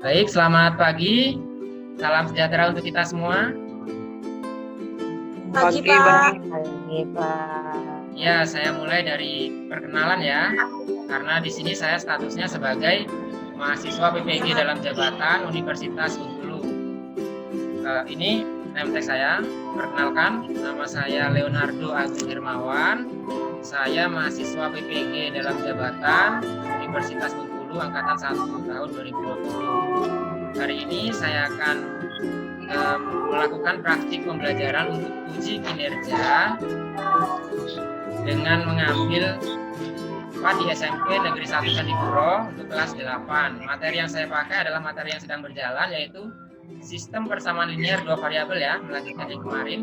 Baik, selamat pagi. Salam sejahtera untuk kita semua. Pagi, Pak. Pagi, Pak. Ya, saya mulai dari perkenalan ya. Karena di sini saya statusnya sebagai mahasiswa PPG dalam jabatan Universitas Bengkulu. Ini name tag saya. Perkenalkan, nama saya Leonardo Agung Hermawan. Saya mahasiswa PPG dalam jabatan Universitas Bengkulu angkatan 1 tahun 2020. Hari ini saya akan melakukan praktik pembelajaran untuk uji kinerja dengan mengambil di SMP Negeri 1 Candipuro untuk kelas 8. Materi yang saya pakai adalah materi yang sedang berjalan, yaitu sistem persamaan linear dua variabel ya, melanjutkan yang kemarin.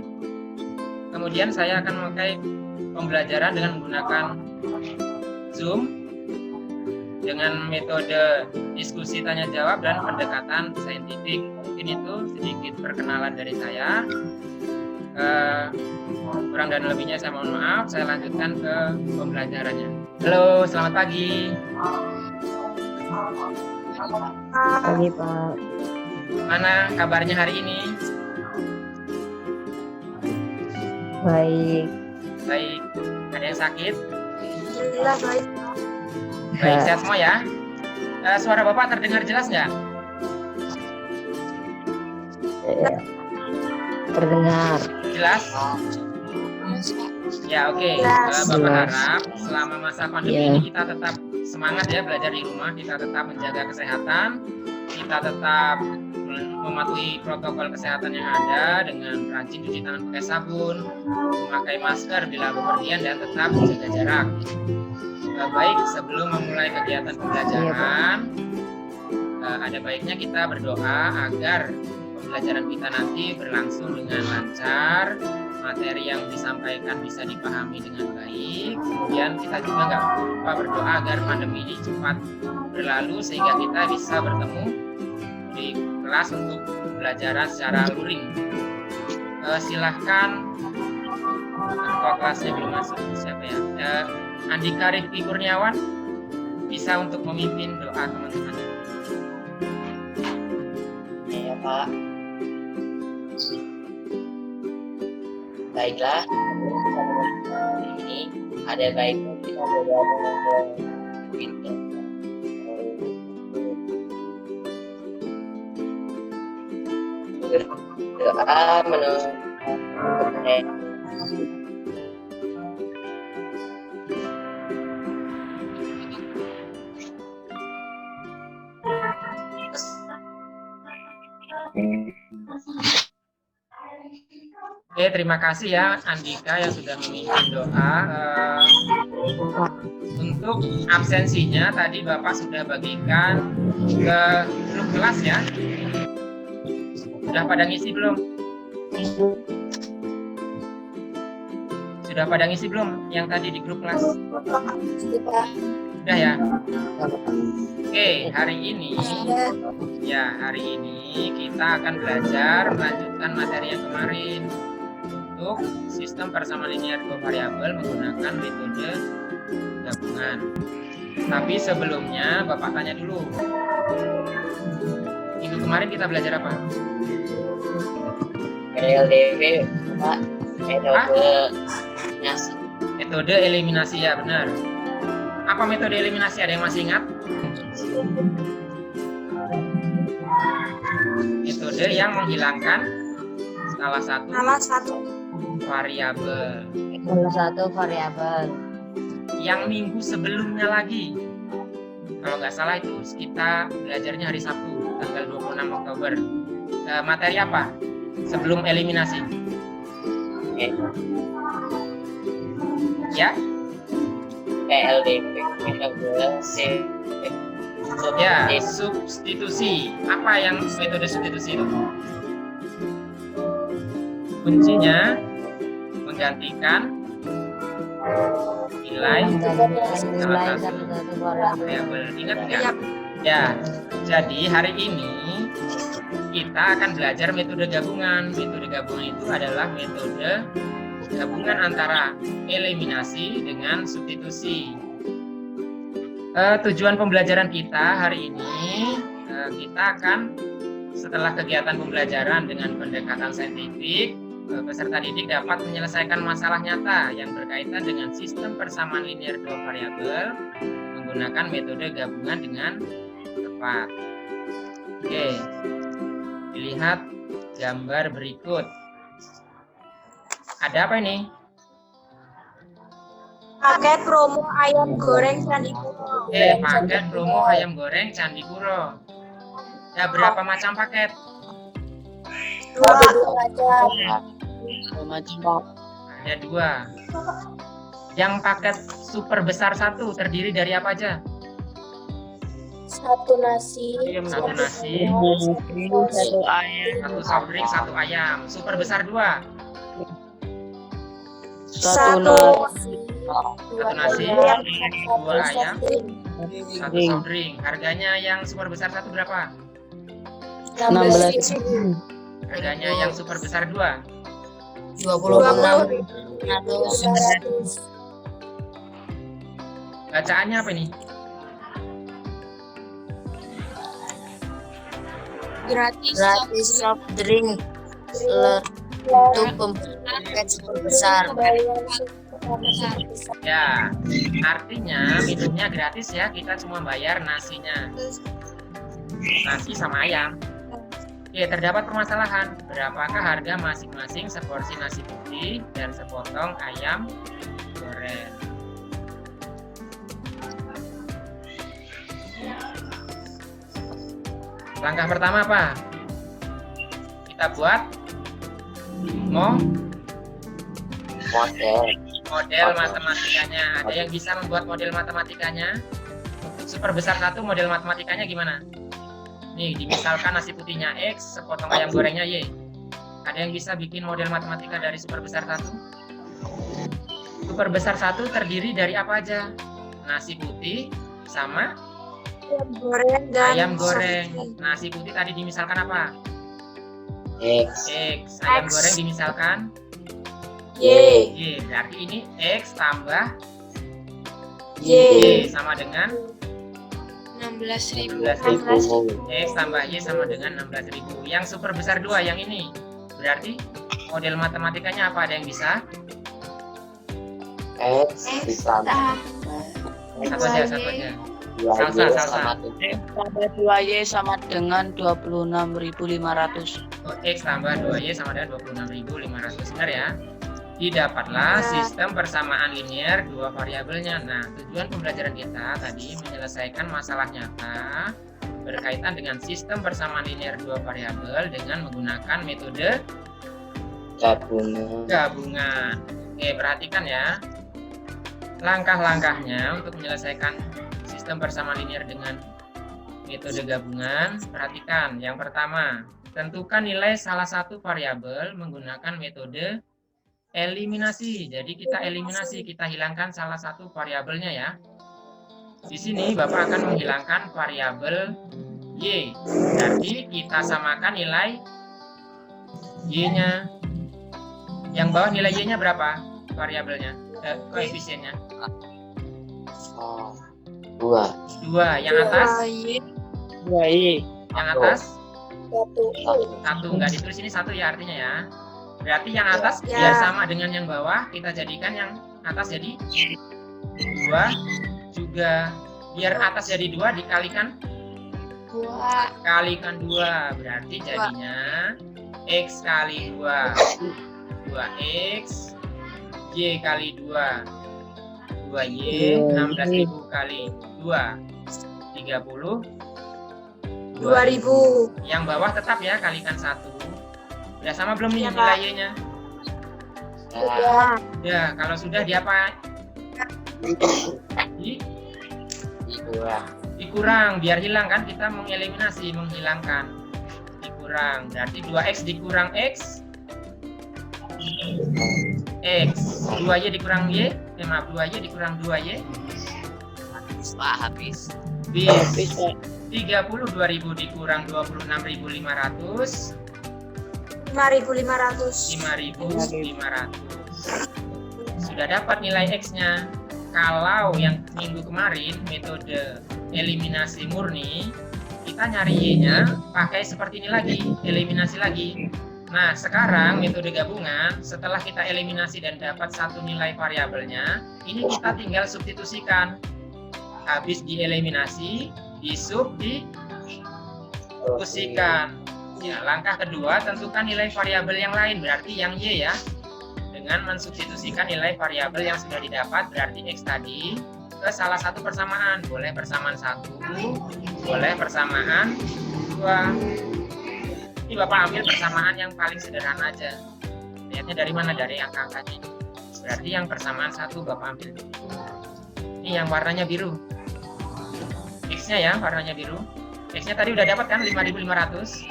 Kemudian saya akan memakai pembelajaran dengan menggunakan Zoom dengan metode diskusi tanya jawab dan pendekatan saintifik. Mungkin itu sedikit perkenalan dari saya. Kurang dan lebihnya saya mohon maaf. Saya lanjutkan ke pembelajarannya. Halo, selamat pagi. Pagi, Pak. Mana kabarnya hari ini? Baik. Baik. Ada yang sakit? Alhamdulillah baik. Baik, sehat semua ya. Suara Bapak terdengar jelas nggak? Terdengar. Jelas? Ya, oke. Bapak harap selama masa pandemi ini kita tetap semangat ya belajar di rumah. Kita tetap menjaga kesehatan. Kita tetap mematuhi protokol kesehatan yang ada dengan rajin cuci tangan pakai sabun, memakai masker bila bepergian, dan tetap menjaga jarak. Baik, sebelum memulai kegiatan pembelajaran, ada baiknya kita berdoa agar pembelajaran kita nanti berlangsung dengan lancar, materi yang disampaikan bisa dipahami dengan baik. Kemudian kita juga nggak lupa berdoa agar pandemi ini cepat berlalu sehingga kita bisa bertemu di kelas untuk pembelajaran secara luring. Silahkan, ketua kelasnya belum masuk, siapa ya? Andika Rifki Kurniawan bisa untuk memimpin doa teman-teman. Ya, Pak. Baiklah, ini ada baiknya kita bergabung ke pintu. Doa menurut Oke, terima kasih ya Andika yang sudah memimpin doa. Untuk absensinya tadi Bapak sudah bagikan ke grup kelas ya. Sudah pada ngisi belum? Sudah pada ngisi belum yang tadi di grup kelas? Sudah ya? Oke, hari ini kita akan belajar melanjutkan materi yang kemarin untuk sistem persamaan linear dua variabel menggunakan metode gabungan. Tapi sebelumnya Bapak tanya dulu. Minggu kemarin kita belajar apa? LDV, Pak. Eliminasi. Metode eliminasi ya, benar. Apa metode eliminasi? Ada yang masih ingat? Metode yang menghilangkan salah satu variabel. Salah satu variabel. Yang minggu sebelumnya lagi. Kalau nggak salah itu kita belajarnya hari Sabtu, tanggal 26 Oktober. Materi apa? Sebelum eliminasi. Ya? LDV. Ya, substitusi. Apa yang metode substitusi itu? Kuncinya menggantikan nilai salah satu variabel. Ingat nggak? Ya, jadi hari ini kita akan belajar metode gabungan. Metode gabungan itu adalah metode gabungan antara eliminasi dengan substitusi. Tujuan pembelajaran kita hari ini kita akan setelah kegiatan pembelajaran dengan pendekatan saintifik, peserta didik dapat menyelesaikan masalah nyata yang berkaitan dengan sistem persamaan linear dua variabel menggunakan metode gabungan dengan tepat. Oke, dilihat gambar berikut. Ada apa ini? Paket promo ayam goreng Candipuro. Oke, paket promo ayam goreng Candipuro. Ada berapa macam paket? Dua. Ada 2. Yang paket super besar 1 terdiri dari apa aja? Satu nasi. 1 nasi, 1 soft drink, 1 ayam. Super besar 2. Satu 1 nasi, 2 ayam, 1 soft drink. Harganya yang super besar 1 berapa? 16. Harganya yang super besar 2. 26. Bacaannya apa ini? Gratis soft drink untuk paket super besar. Ya, artinya minumnya gratis ya. Kita cuma bayar nasinya. Nasi sama ayam. Oke, terdapat permasalahan. Berapakah harga masing-masing seporsi nasi putih dan sepotong ayam goreng? Langkah pertama apa? Kita buat model matematikanya. Ada yang bisa membuat model matematikanya? Untuk super besar 1 model matematikanya gimana? Nih, dimisalkan nasi putihnya X, sepotong ayam gorengnya Y. Ada yang bisa bikin model matematika dari super besar 1? Super besar 1 terdiri dari apa aja? Nasi putih sama ayam goreng dan ayam goreng. Nasi putih tadi dimisalkan apa? X. X. Ayam goreng dimisalkan Y. Y. Berarti ini X tambah Y. Y sama dengan 16.000. 16.000. X tambah Y sama dengan 16.000. Yang super besar 2 yang ini. Berarti model matematikanya apa? Ada yang bisa? X ditambah Satu aja. 2Y Salsa. sama Tambah 2Y sama dengan 26.500. X tambah 2Y sama dengan 26.500. Benar ya? Didapatlah sistem persamaan linear dua variabelnya. Nah, tujuan pembelajaran kita tadi menyelesaikan masalah nyata berkaitan dengan sistem persamaan linear dua variabel dengan menggunakan metode gabungan. Oke, perhatikan ya. Langkah-langkahnya untuk menyelesaikan sistem persamaan linear dengan metode gabungan. Perhatikan, yang pertama, tentukan nilai salah satu variabel menggunakan metode eliminasi. Jadi kita eliminasi, kita hilangkan salah satu variabelnya ya. Di sini Bapak akan menghilangkan variabel Y. Jadi kita samakan nilai Y-nya. Yang bawah nilai Y-nya berapa? Variabelnya, koefisiennya. 2. Yang atas? 2Y. Yang atas? 1. 1. Nggak ditulis ini 1 ya artinya ya. Berarti yang atas biar sama dengan yang bawah, kita jadikan yang atas jadi 2 juga. Biar atas jadi 2 dikalikan 2. Berarti jadinya X kali 2 2X, Y kali 2 2Y, 16.000 kali 2 30 2.000. Yang bawah tetap ya, kalikan 1. Udah sama belum nih Ya, nilai Pak. Y-nya? Sudah. Ya, kalau sudah diapa? Dikurang, biar hilang kan, kita mengeliminasi, menghilangkan. Dikurang, berarti 2X dikurang X, X, 2Y dikurang Y, maaf, 2Y dikurang 2Y, Habis. bis. 32.000 dikurang 26.500, 5.500. 5.500. Sudah dapat nilai X-nya. Kalau yang minggu kemarin metode eliminasi murni kita nyari Y-nya pakai seperti ini lagi, eliminasi lagi. Nah, sekarang metode gabungan, setelah kita eliminasi dan dapat satu nilai variabelnya, ini kita tinggal substitusikan. Habis dieliminasi, disub, disubstitusikan. Ya, langkah kedua, tentukan nilai variabel yang lain, berarti yang Y ya. Dengan mensubstitusikan nilai variabel yang sudah didapat, berarti X tadi, ke salah satu persamaan. Boleh persamaan 1, boleh persamaan 2. Ini Bapak ambil persamaan yang paling sederhana aja. Lihatnya dari mana? Dari angka-angkanya. Berarti yang persamaan 1 Bapak ambil. Ini yang warnanya biru. X-nya ya, warnanya biru. X-nya tadi udah dapat kan 5.500.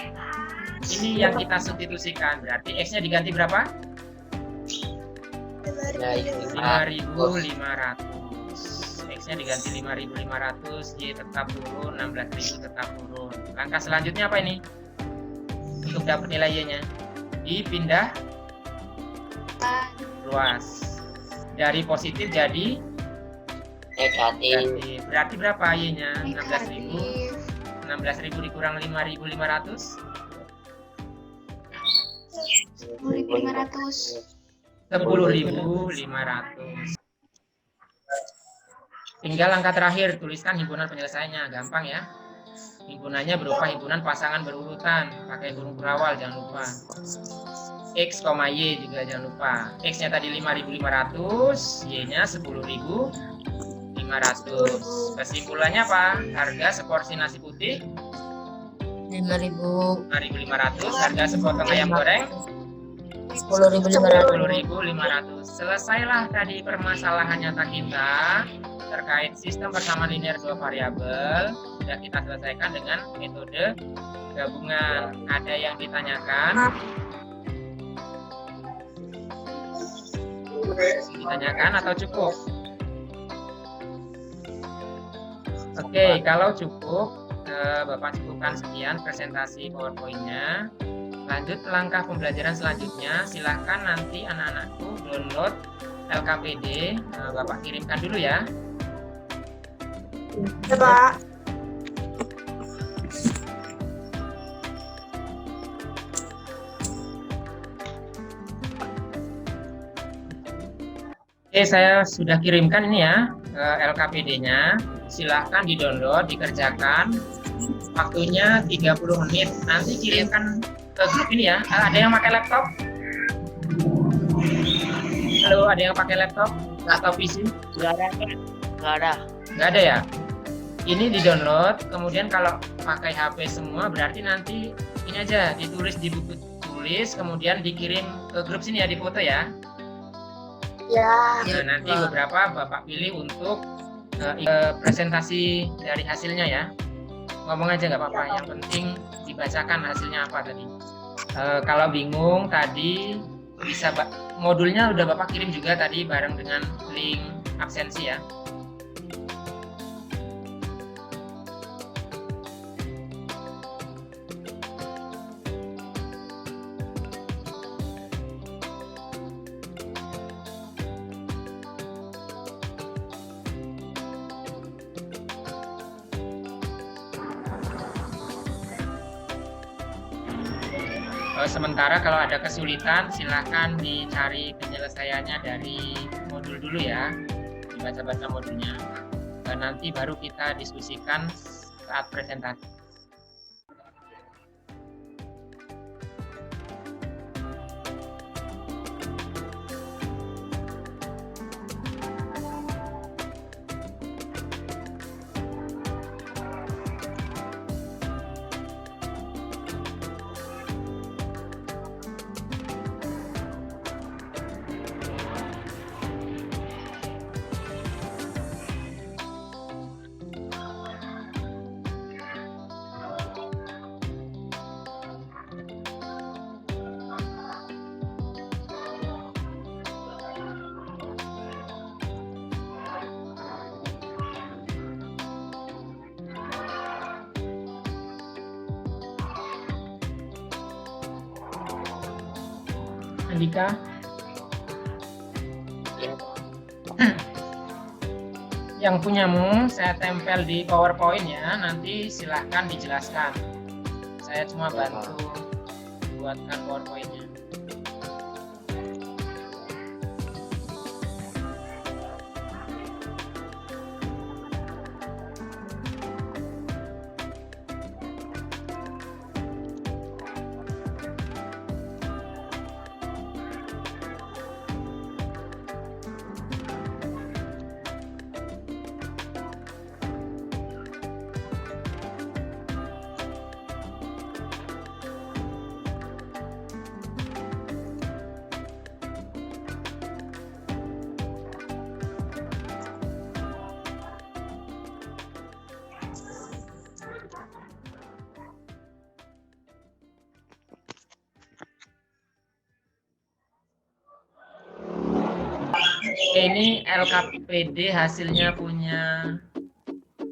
Ini yang kita substitusikan. Berarti X-nya diganti berapa? 5.500. X-nya diganti 5.500. Y tetap turun, 16.000 tetap turun. Langkah selanjutnya apa ini? Untuk dapat nilai Y-nya dipindah luas dari positif jadi Negatif. Berarti berapa Y-nya? 16.000. 16.000 dikurang 5.500 10.500. Tinggal langkah terakhir, tuliskan himpunan penyelesaiannya. Gampang ya. Himpunannya berupa himpunan pasangan berurutan, pakai huruf berawal jangan lupa. X, Y juga jangan lupa. X-nya tadi 5.500, Y-nya 10.500. Kesimpulannya apa? Harga seporsi nasi putih 5.000. 5.500, harga sepotong ayam goreng 10.500. 10.500. Selesailah tadi permasalahan nyata kita terkait sistem persamaan linear dua variabel. Sudah kita selesaikan dengan metode gabungan. Ada yang ditanyakan? Ditanyakan atau cukup? Oke, kalau cukup, Bapak cukupkan sekian presentasi PowerPoint-nya. Lanjut langkah pembelajaran selanjutnya, silahkan nanti anak-anakku download LKPD, Bapak kirimkan dulu ya. Ya, Pak. Oke, saya sudah kirimkan ini ya LKPD-nya. Silahkan di-download, dikerjakan. Waktunya 30 menit. Nanti kirimkan ke grup ini ya. Ada yang pakai laptop? Halo, ada yang pakai laptop atau PC? Nggak ada. Nggak ada ya? Ini di-download, kemudian kalau pakai HP semua berarti nanti ini aja ditulis di buku tulis, kemudian dikirim ke grup sini ya, di foto ya. Ya. Nah, nanti beberapa Bapak pilih untuk presentasi dari hasilnya ya. Ngomong aja nggak apa-apa, yang penting dibacakan hasilnya apa tadi. Kalau bingung tadi bisa modulnya udah Bapak kirim juga tadi bareng dengan link absensi ya. Sementara kalau ada kesulitan silahkan dicari penyelesaiannya dari modul dulu ya, dibaca-baca modulnya, dan nanti baru kita diskusikan saat presentasi. Andika, yang punyamu saya tempel di PowerPoint ya, nanti silahkan dijelaskan. Saya cuma bantu buatkan PowerPoint-nya. Oke, ini LKPD hasilnya punya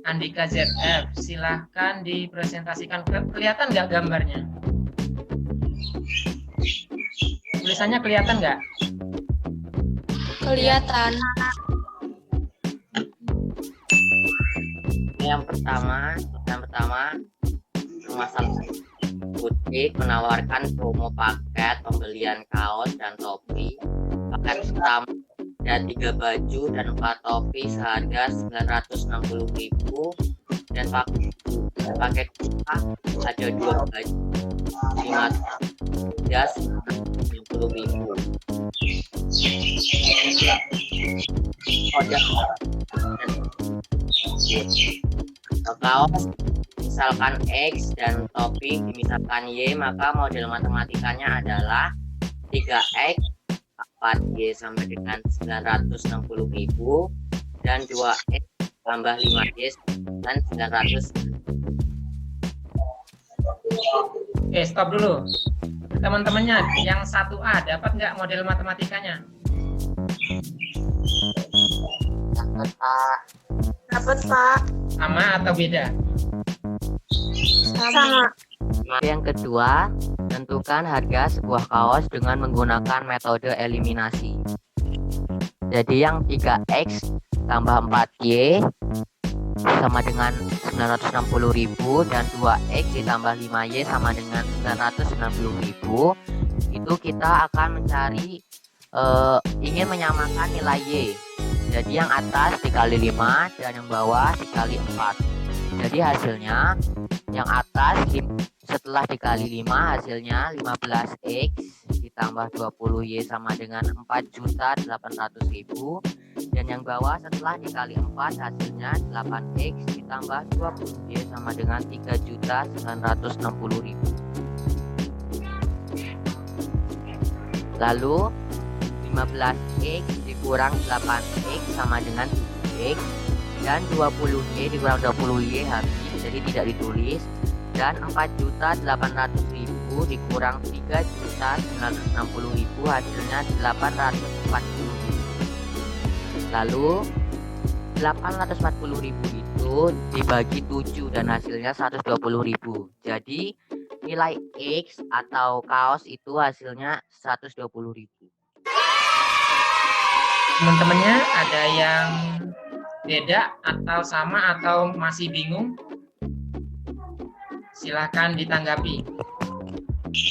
Andika ZF. Silahkan dipresentasikan. Kelihatan nggak gambarnya? Tulisannya kelihatan nggak? Kelihatan. Yang pertama masalah butik menawarkan promo paket pembelian kaos dan topi. Paket pertama ada 3 baju dan 4 topi seharga 960.000 dan paket kedua ada 2 baju 5 jas 60.000. Kaos misalkan X dan topi misalkan Y, maka model matematikanya adalah 3X 4Y sampai dengan 960.000 dan 2X tambah 5Y dan 900. Oke, stop dulu. Teman-temannya yang 1A dapat nggak model matematikanya? Dapat, Pak. Dapat, Pak. Sama atau beda? Sama. Yang kedua, tentukan harga sebuah kaos dengan menggunakan metode eliminasi. Jadi yang 3X tambah 4Y sama dengan 960.000 dan 2X ditambah 5Y sama dengan 990.000. Itu kita akan mencari ingin menyamakan nilai Y. Jadi yang atas dikali 5 dan yang bawah dikali 4. Jadi hasilnya yang atas setelah dikali 5 hasilnya 15X ditambah 20Y sama dengan 4.800.000 dan yang bawah setelah dikali 4 hasilnya 8X ditambah 20Y sama dengan 3.960.000. Lalu 15X dikurang 8X sama dengan 7X dan 20Y dikurang 20Y habis, jadi tidak ditulis, dan 4.800.000 dikurang 3.960.000 hasilnya 840.000. Lalu 840.000 itu dibagi 7 dan hasilnya 120.000. Jadi nilai X atau kaos itu hasilnya 120.000. Teman-temannya ada yang beda atau sama atau masih bingung? Silahkan ditanggapi.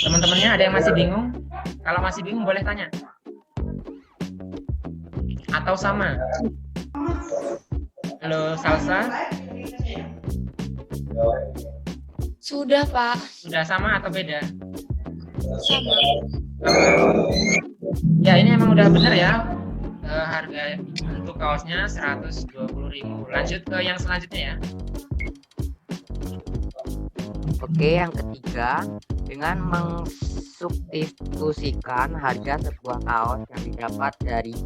Teman-temannya ada yang masih bingung? Kalau masih bingung boleh tanya. Atau sama? Halo Salsa? Sudah, Pak. Sudah sama atau beda? Sama. Ya, ini emang udah benar ya. Harga untuk kaosnya 120.000. Lanjut ke yang selanjutnya ya. Oke, yang ketiga, dengan mensubstitusikan harga sebuah kaos yang didapat dari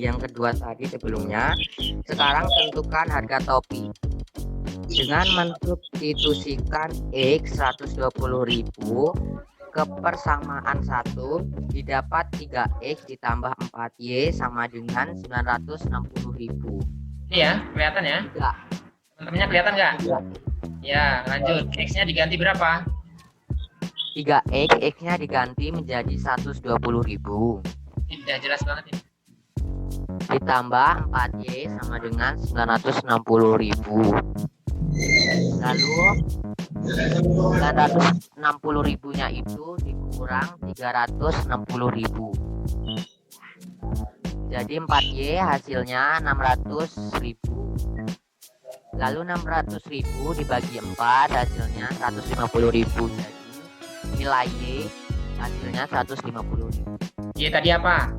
yang kedua tadi sebelumnya, sekarang tentukan harga topi. Dengan mensubstitusikan X 120.000 ke persamaan 1 didapat 3X ditambah 4Y sama dengan 960.000. Ini ya, kelihatan ya? Enggak. Teman-temannya kelihatan nggak? Ya, lanjut. X-nya diganti berapa? 3X, X-nya diganti menjadi 120.000. Ini udah jelas banget ini. ditambah 4Y sama dengan 960.000. Lalu 960.000-nya itu dikurang 360.000. Jadi 4Y hasilnya 600.000. Lalu 600.000 dibagi 4 hasilnya 150.000. Jadi nilai Y hasilnya 150.000. Y tadi apa?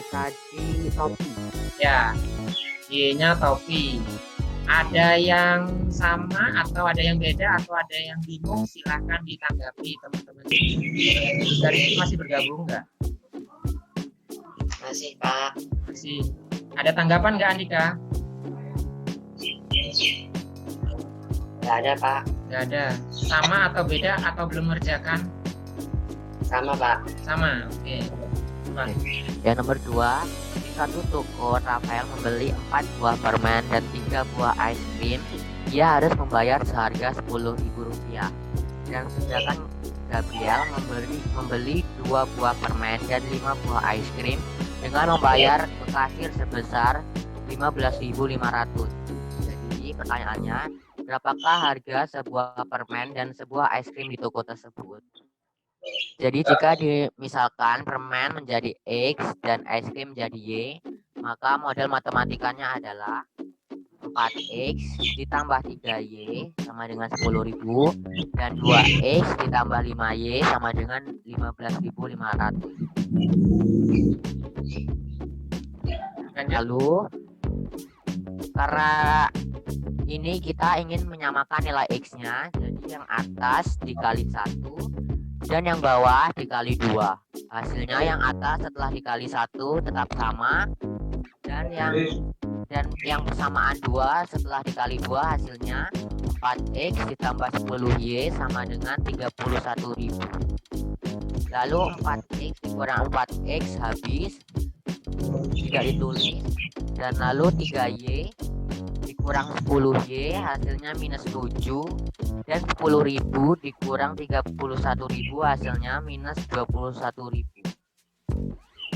Tadi topi. Ya, Y-nya topi. Ada yang sama atau ada yang beda atau ada yang bingung? Silahkan ditanggapi teman-teman. Dari ini masih bergabung nggak? Masih Pak. Masih. Ada tanggapan nggak Andika? Nggak ada Pak. Nggak ada. Sama atau beda atau belum mengerjakan? Sama Pak. Sama. Oke. Coba. Yang nomor 2, di satu toko Rafael membeli 4 buah permen dan 3 buah es krim. Ia harus membayar seharga Rp10.000. Dan sedangkan Gabriel membeli 2 buah permen dan 5 buah es krim dengan membayar ke kasir sebesar 15.500. Jadi pertanyaannya, berapakah harga sebuah permen dan sebuah es krim di toko tersebut? Jadi jika misalkan permen menjadi X dan es krim menjadi Y, maka model matematikanya adalah 4X ditambah 3Y sama dengan 10.000 dan 2X ditambah 5Y sama dengan 15.500. Lalu karena ini kita ingin menyamakan nilai X-nya, jadi yang atas dikali 1 dan yang bawah dikali 2. Hasilnya yang atas setelah dikali 1 tetap sama, dan yang persamaan 2 setelah dikali 2 hasilnya 4X ditambah 10Y sama dengan 31.000. Lalu 4X dikurang 4X habis, tidak ditulis, dan lalu 3Y dikurang 10Y hasilnya minus 7, dan 10.000 dikurang 31.000 hasilnya minus 21.000.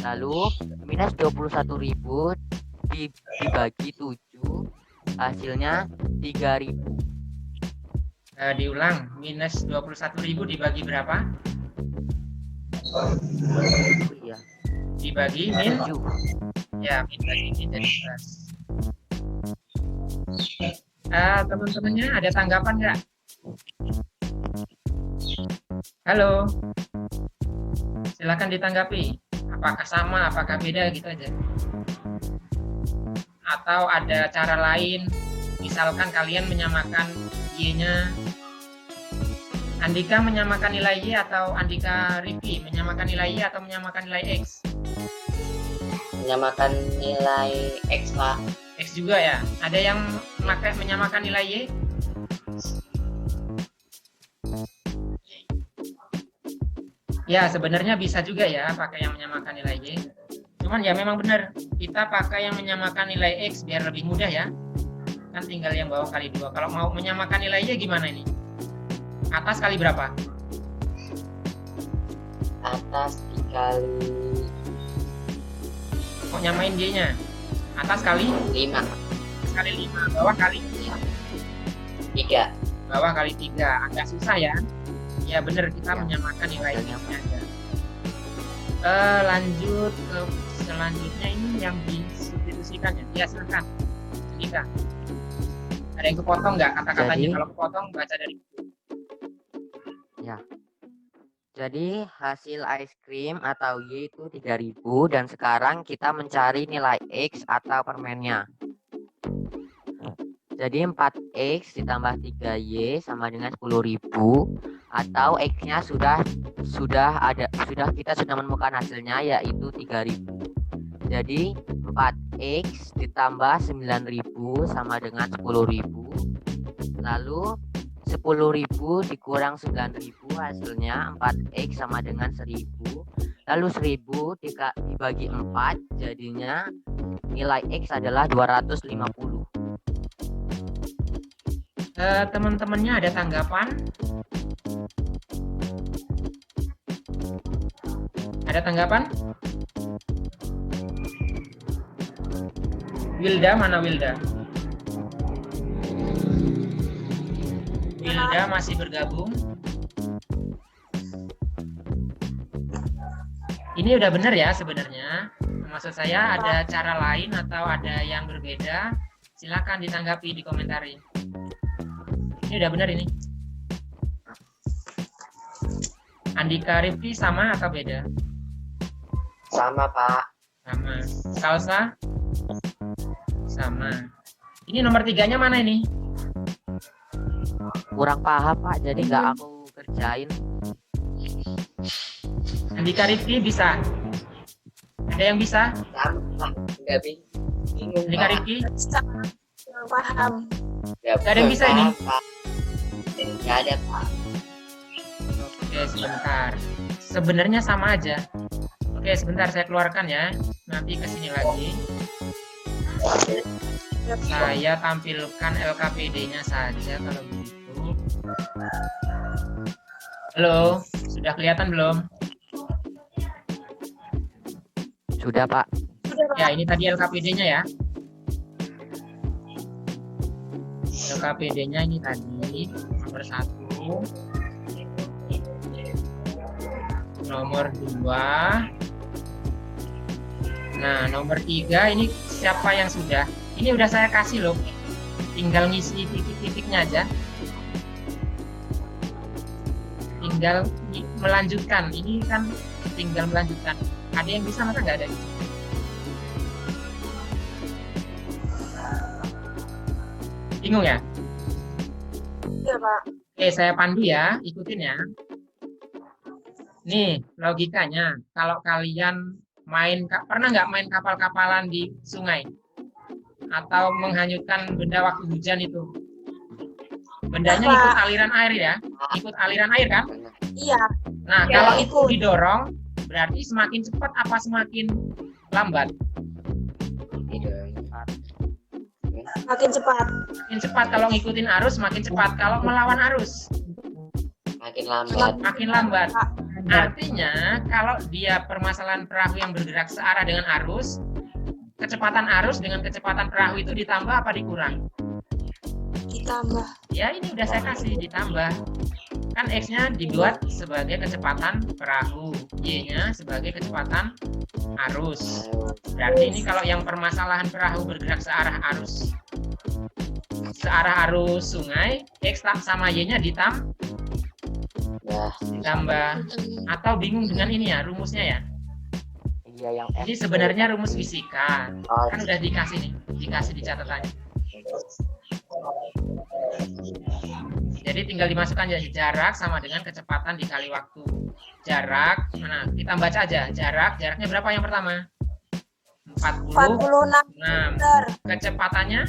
Lalu minus 21.000 dibagi 7 hasilnya 3.000. Diulang, minus 21.000 dibagi berapa? Iya, Dibagi min? 7. Ya, min bagi min jadi 11. Teman-temannya ada tanggapan nggak? Halo, silakan ditanggapi. Apakah sama, apakah beda gitu aja? Atau ada cara lain? Misalkan kalian menyamakan Y-nya, Andika menyamakan nilai Y atau Andika Rifki menyamakan nilai Y atau menyamakan nilai X? Menyamakan nilai X Pak. X juga ya? Ada yang menyamakan nilai Y? Ya, sebenarnya bisa juga ya pakai yang menyamakan nilai Y. Cuman ya memang benar, kita pakai yang menyamakan nilai X biar lebih mudah ya. Kan tinggal yang bawah kali 2. Kalau mau menyamakan nilai Y gimana ini? Atas kali berapa? Atas dikali Mau nyamain Y-nya? Atas kali 5. atas kali 5, bawah kali 3. bawah kali 3. Agak susah ya. Ya benar, kita menyamakan nilai Y-nya aja. Lanjut ke selanjutnya, ini yang disubstitusikan ya. Ya silakan. Andika. Ada yang kepotong nggak kata-katanya? Jadi- Kalau kepotong baca dari buku. Jadi hasil es krim atau Y itu 3.000, dan sekarang kita mencari nilai X atau permennya. Jadi 4X ditambah 3Y sama dengan 10.000, atau X-nya sudah kita sudah menemukan hasilnya yaitu 3.000. Jadi 4X ditambah 9.000 sama dengan 10.000. Lalu 10.000 dikurang 9.000 hasilnya 4X sama dengan 1.000. Lalu 1.000 dibagi 4 jadinya nilai X adalah 250. Teman-temannya ada tanggapan? Ada tanggapan? Wilda, mana Wilda? Wilda masih bergabung? Ini udah benar ya sebenarnya. Maksud saya ada cara lain atau ada yang berbeda? Silakan ditanggapi di komentari. Ini udah benar ini. Andika Rifki sama atau beda? Sama, Pak. Sama. Salsa? Sama. Ini nomor 3-nya mana ini? Kurang paham Pak, jadi nggak aku kerjain. Andika Rifki bisa? Ada yang bisa? Sama, Pak. Nggak bingung, Andika Pak. Rifki? Paham. Nggak Nggak ada yang bisa ini? Pak. Nggak ada, Pak. Oke, sebentar. Sebenarnya sama aja. Oke, sebentar saya keluarkan ya. Nanti ke sini lagi. Saya tampilkan LKPD-nya saja kalau begitu. Halo, sudah kelihatan belum? Sudah Pak. Sudah, Pak. Ya, ini tadi LKPD-nya ya. LKPD-nya ini tadi nomor 1, nomor 2. Nah, nomor 3 ini siapa yang sudah? Ini udah saya kasih loh. Tinggal ngisi titik-titiknya aja. Tinggal melanjutkan. Ini kan tinggal melanjutkan. Ada yang bisa masa nggak ada? Bingung ya? Iya, Pak. Oke, saya pandu ya, ikutin ya. Nih, logikanya, kalau kalian pernah nggak main kapal-kapalan di sungai? Atau menghanyutkan benda waktu hujan itu? Bendanya Apa? ikut aliran air ya? Ikut aliran air kan? Iya, Nah, Ya, kalau ikut. itu didorong, berarti semakin cepat apa semakin lambat? makin cepat. Makin cepat kalau ngikutin arus, makin cepat. Kalau melawan arus, Makin lambat. makin lambat. Artinya kalau dia permasalahan perahu yang bergerak searah dengan arus, kecepatan arus dengan kecepatan perahu itu ditambah apa dikurang? Ditambah. Ya ini udah saya kasih ditambah. Kan X-nya dibuat sebagai kecepatan perahu, Y-nya sebagai kecepatan arus. Berarti ini kalau yang permasalahan perahu bergerak searah arus sungai, X sama Y-nya Ya, ditambah. Atau bingung dengan ini ya, rumusnya ya? Iya yang Ini sebenarnya rumus fisika. oh, Kan udah dikasih nih, dikasih di catatannya. Jadi tinggal dimasukkan ya, jarak sama dengan kecepatan dikali waktu. Jarak, mana? Kita baca aja. Jaraknya berapa yang pertama? 46 46. meter. Kecepatannya?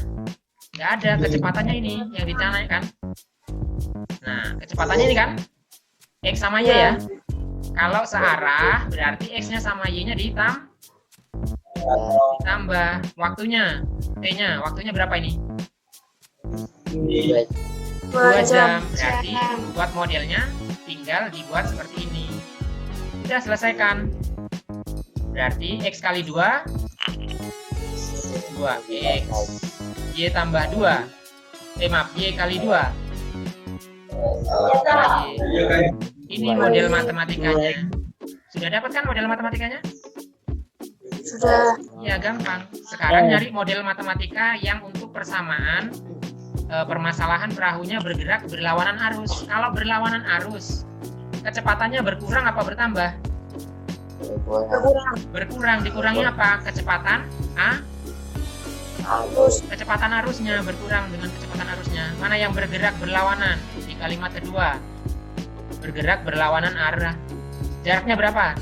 Nggak ada, kecepatannya ini yang dicanangkan. Nah, kecepatannya ini kan? X sama Y ya? Kalau searah, berarti X-nya sama Y-nya ditambah. Waktunya, T-nya, waktunya berapa ini? 2 2 jam. Berarti buat modelnya tinggal dibuat seperti ini. Sudah selesaikan. Berarti X kali 2 2X. Y tambah 2. Y kali 2. Ini model matematikanya. Sudah dapat kan model matematikanya? Sudah. Ya gampang. Sekarang nyari model matematika yang untuk persamaan permasalahan perahunya bergerak berlawanan arus. Kalau berlawanan arus, kecepatannya berkurang apa bertambah? Berkurang. Berkurang. Dikurangi apa? Kecepatan Terus kecepatan arusnya berkurang dengan kecepatan arusnya. Mana yang bergerak berlawanan? Di kalimat kedua. Bergerak berlawanan arah. Jaraknya berapa?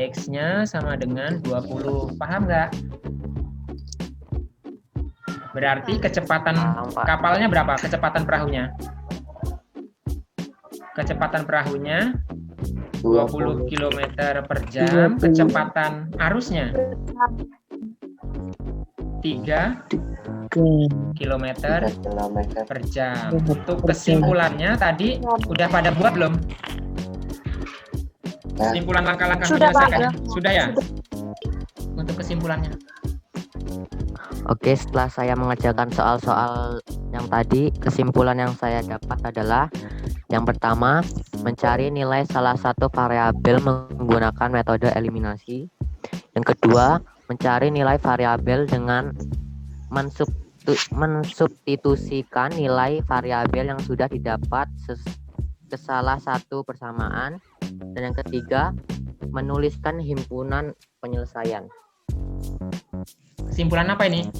X-nya sama dengan 20. Paham nggak? Berarti kecepatan Paham, Pak. kapalnya berapa? Kecepatan perahunya? Kecepatan perahunya 20 km per jam. Kecepatan arusnya 3 km per jam. Untuk kesimpulannya tadi udah pada buat belum? Kesimpulan langkah-langkah Sudah, Pak. menyelesaikan. Sudah ya? Untuk kesimpulannya. Oke, setelah saya mengerjakan soal-soal yang tadi, kesimpulan yang saya dapat adalah yang pertama, mencari nilai salah satu variabel menggunakan metode eliminasi. Yang kedua, mencari nilai variabel dengan mensubstitusikan nilai variabel yang sudah didapat ke salah satu persamaan. Dan yang ketiga, menuliskan himpunan penyelesaian. Kesimpulan apa ini?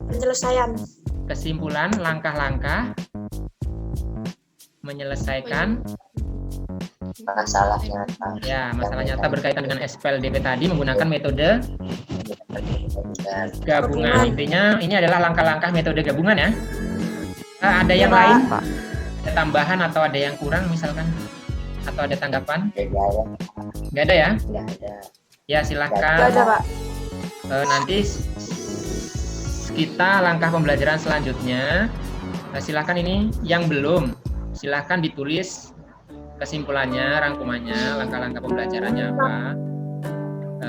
Penyelesaian. Kesimpulan langkah-langkah menyelesaikan Masalah nyata. ya masalah nyata berkaitan dengan SPLDP tadi menggunakan metode gabungan. Intinya ini adalah langkah-langkah metode gabungan ya. Ada yang Pak. lain? Pak. Ada tambahan atau ada yang kurang misalkan? Atau ada tanggapan? Gaya Nggak ada ya? nggak ada. Ya Nggak silakan. ada, Pak. Nanti kita langkah pembelajaran selanjutnya. Silakan ini yang belum, silakan ditulis kesimpulannya, rangkumannya, langkah-langkah pembelajarannya apa.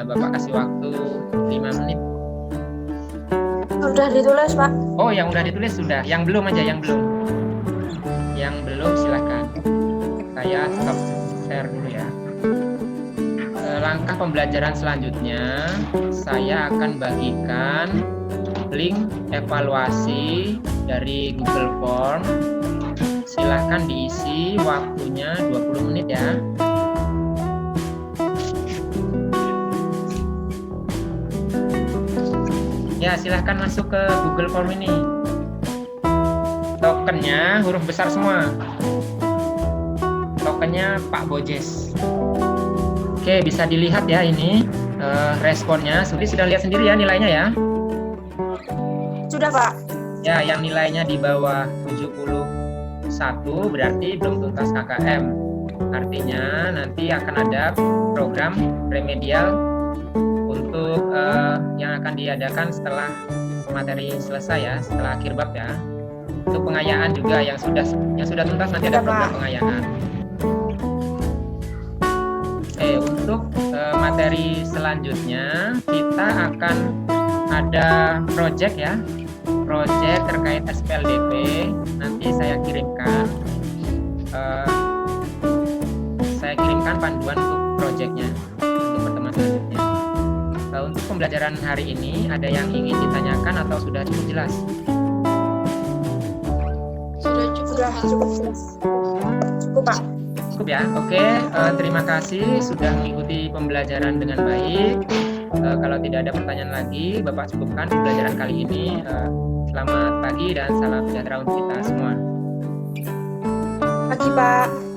Bapak kasih waktu 5 menit. Sudah ditulis, Pak. Oh, yang udah ditulis sudah. Yang belum aja, yang belum. Yang belum silakan. Saya stop share dulu ya. Langkah pembelajaran selanjutnya, saya akan bagikan link evaluasi dari Google Form. Silahkan diisi, waktunya 20 menit ya. Ya, silahkan masuk ke Google Form ini. Tokennya huruf besar semua. Tokennya Pak Bojes. Oke, bisa dilihat ya ini responnya. Sudah lihat sendiri ya nilainya ya. Sudah, Pak. Ya, yang nilainya di bawah 71 berarti belum tuntas KKM. Artinya nanti akan ada program remedial untuk yang akan diadakan setelah materi selesai ya, setelah akhir bab ya. Untuk pengayaan juga yang sudah tuntas nanti ada program pengayaan. Oke, untuk materi selanjutnya kita akan ada project ya. Project terkait SPLDP nanti saya kirimkan panduan untuk projectnya untuk pertemuan selanjutnya. Untuk pembelajaran hari ini ada yang ingin ditanyakan atau sudah cukup jelas? Sudah cukup jelas. Cukup, Pak. Cukup ya. Oke, terima kasih sudah mengikuti pembelajaran dengan baik. Kalau tidak ada pertanyaan lagi, Bapak cukupkan pembelajaran kali ini. Selamat pagi dan salam sejahtera untuk kita semua. Pagi, Pak.